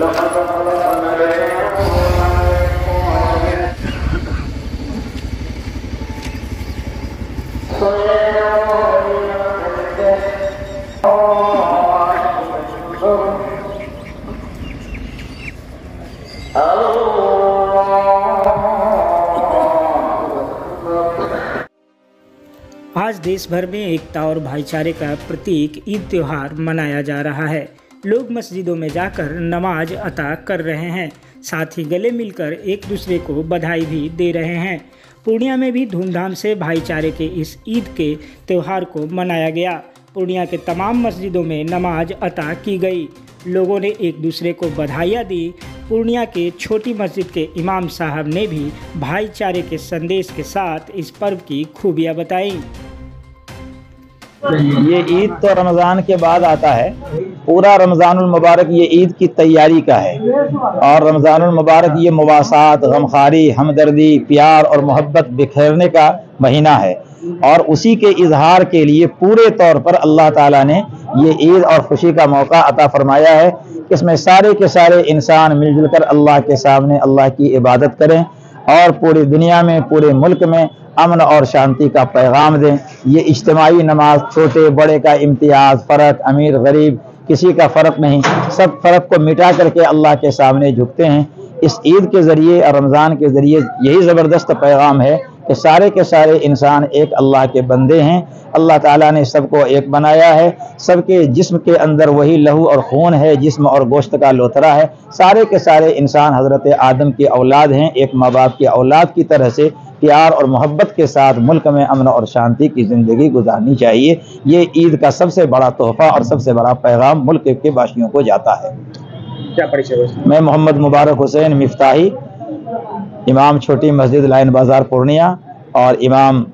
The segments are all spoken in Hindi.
आज देश भर में एकता और भाईचारे का प्रतीक ईद त्योहार मनाया जा रहा है। लोग मस्जिदों में जाकर नमाज अता कर रहे हैं, साथ ही गले मिलकर एक दूसरे को बधाई भी दे रहे हैं। पूर्णिया में भी धूमधाम से भाईचारे के इस ईद के त्यौहार को मनाया गया। पूर्णिया के तमाम मस्जिदों में नमाज अता की गई। लोगों ने एक दूसरे को बधाइयाँ दी। पूर्णिया के छोटी मस्जिद के इमाम साहब ने भी भाईचारे के संदेश के साथ इस पर्व की खूबियाँ बताई। ये ईद तो रमज़ान के बाद आता है। पूरा रमज़ानुल मुबारक ये ईद की तैयारी का है और रमज़ानुल मुबारक ये मवासात, गमखारी, हमदर्दी, प्यार और मोहब्बत बिखेरने का महीना है और उसी के इजहार के लिए पूरे तौर पर अल्लाह ताला ने ये ईद और खुशी का मौका अता फरमाया है। इसमें सारे के सारे इंसान मिलजुल कर अल्लाह के सामने अल्लाह की इबादत करें और पूरी दुनिया में, पूरे मुल्क में अमन और शांति का पैगाम दें। ये इज्तिमाई नमाज, छोटे बड़े का इम्तियाज़, फ़र्क, अमीर गरीब किसी का फ़र्क नहीं, सब फ़र्क को मिटा करके अल्लाह के सामने झुकते हैं। इस ईद के ज़रिए और रमज़ान के ज़रिए यही ज़बरदस्त पैगाम है कि सारे के सारे इंसान एक अल्लाह के बंदे हैं। अल्लाह ताला ने सबको एक बनाया है। सबके जिस्म के अंदर वही लहू और खून है, जिस्म और गोश्त का लोथरा है। सारे के सारे इंसान हज़रत आदम की औलाद हैं। एक माँ बाप की औलाद की तरह से प्यार और मोहब्बत के साथ मुल्क में अमन और शांति की ज़िंदगी गुजारनी चाहिए। ये ईद का सबसे बड़ा तोहफ़ा और सबसे बड़ा पैगाम मुल्क के वासियों को जाता है। क्या परिचय? मैं मोहम्मद मुबारक हुसैन मिफ्ताही, इमाम छोटी मस्जिद लाइन बाज़ार पूर्णिया और इमाम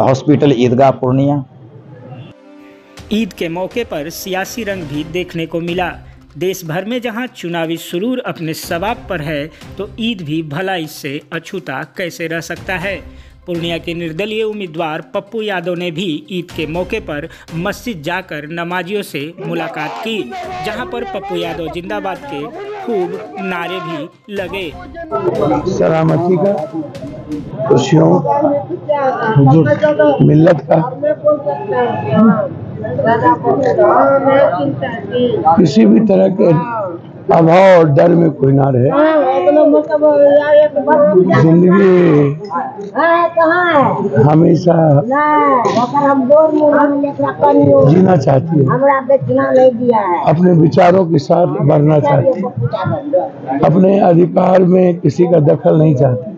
हॉस्पिटल ईदगाह पूर्णिया। ईद के मौके पर सियासी रंग भी देखने को मिला। देश भर में जहां चुनावी सुरूर अपने सवाब पर है, तो ईद भी भला इससे अछूता कैसे रह सकता है। पूर्णिया के निर्दलीय उम्मीदवार पप्पू यादव ने भी ईद के मौके पर मस्जिद जाकर नमाजियों से मुलाकात की, जहां पर पप्पू यादव जिंदाबाद के खूब नारे भी लगे। सलामती का, खुशियों, मिल्लत का, किसी भी तरह के अभाव और डर में कोई ना रहे। जिंदगी हमेशा जीना चाहती है, अपने विचारों के साथ बढ़ना चाहती है, अपने अधिकार में किसी का दखल नहीं चाहती।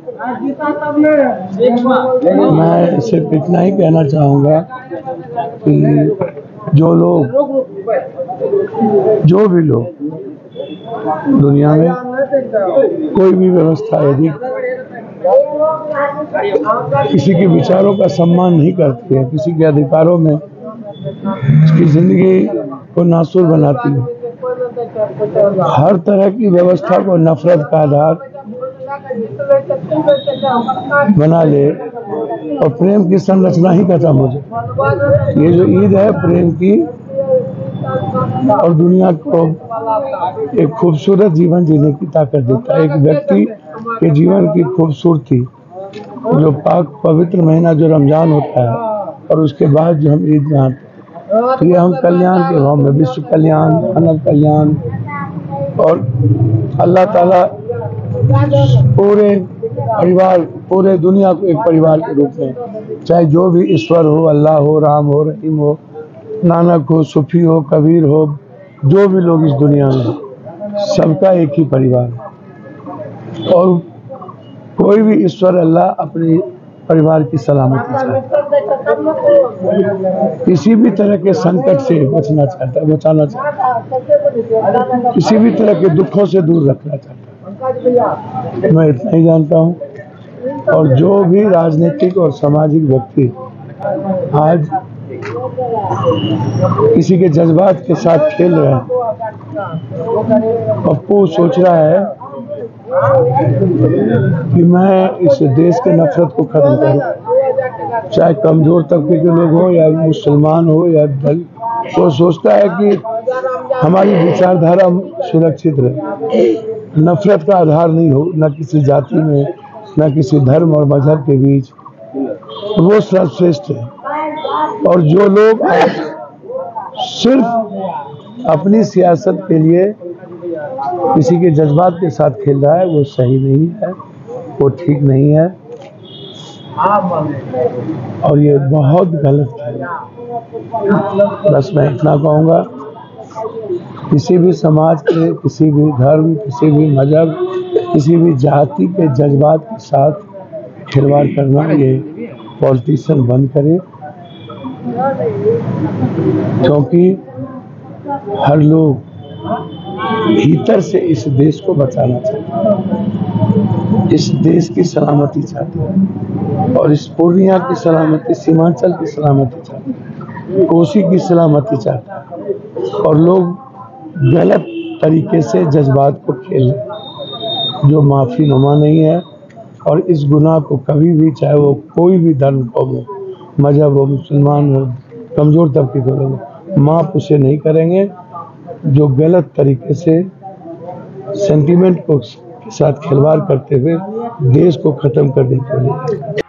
मैं सिर्फ इतना ही कहना चाहूँगा कि जो भी लोग दुनिया में कोई भी व्यवस्था यदि किसी के विचारों का सम्मान नहीं करती है, किसी के अधिकारों में उसकी जिंदगी को नासूर बनाती है, हर तरह की व्यवस्था को नफरत का आधार बना ले और प्रेम की संरचना ही खत्म हो जाए। ये जो ईद है प्रेम की और दुनिया को एक खूबसूरत जीवन जीने की ताकत देता है। एक व्यक्ति के जीवन की खूबसूरती, जो पाक पवित्र महीना जो रमजान होता है और उसके बाद जो हम ईद में आते हैं, तो ये हम कल्याण के भाव में, विश्व कल्याण, मानव कल्याण और अल्लाह ताला पूरे परिवार, पूरे दुनिया को एक परिवार के रूप में, चाहे जो भी ईश्वर हो, अल्लाह हो, राम हो, रहीम हो, नानक हो, सूफी हो, कबीर हो, जो भी लोग इस दुनिया में, सबका एक ही परिवार है और कोई भी ईश्वर अल्लाह अपने परिवार की सलामती चाहता है, किसी भी तरह के संकट से बचाना चाहता है, किसी भी तरह के दुखों से दूर रखना चाहता है। मैं इतना ही जानता हूँ और जो भी राजनीतिक और सामाजिक व्यक्ति आज किसी के जज्बात के साथ खेल रहे हैं, पप्पू सोच रहा है कि मैं इस देश के नफरत को खत्म करूं, चाहे कमजोर तबके के लोग हो या मुसलमान हो या दलित, वो सोचता है कि हमारी विचारधारा सुरक्षित रहे, नफरत का आधार नहीं हो, न किसी जाति में, न किसी धर्म और मजहब के बीच, वो सर्वश्रेष्ठ है। और जो लोग सिर्फ अपनी सियासत के लिए किसी के जज्बात के साथ खेल रहा है, वो सही नहीं है, वो ठीक नहीं है और ये बहुत गलत है। बस मैं इतना कहूँगा, किसी भी समाज के, किसी भी धर्म, किसी भी मजहब, किसी भी जाति के जज्बात के साथ खिलवाड़ करना ये पॉलिटिशियन बंद करे, क्योंकि हर लोग भीतर से इस देश को बचाना चाहते हैं, इस देश की सलामती चाहते हैं और इस पूर्णिया की सलामती, सीमांचल की सलामती चाहते हैं, कोसी की सलामती चाहते हैं। और लोग गलत तरीके से जज्बात को खेल रहे हैं, जो माफ़ी नुमा नहीं है। और इस गुनाह को कभी भी, चाहे वो कोई भी धर्म को हो, मजहब हो, मुसलमान हो, कमज़ोर तबके के लोग, माफ़ उसे नहीं करेंगे जो गलत तरीके से सेंटिमेंट को साथ खिलवाड़ करते हुए देश को ख़त्म करने के लिए।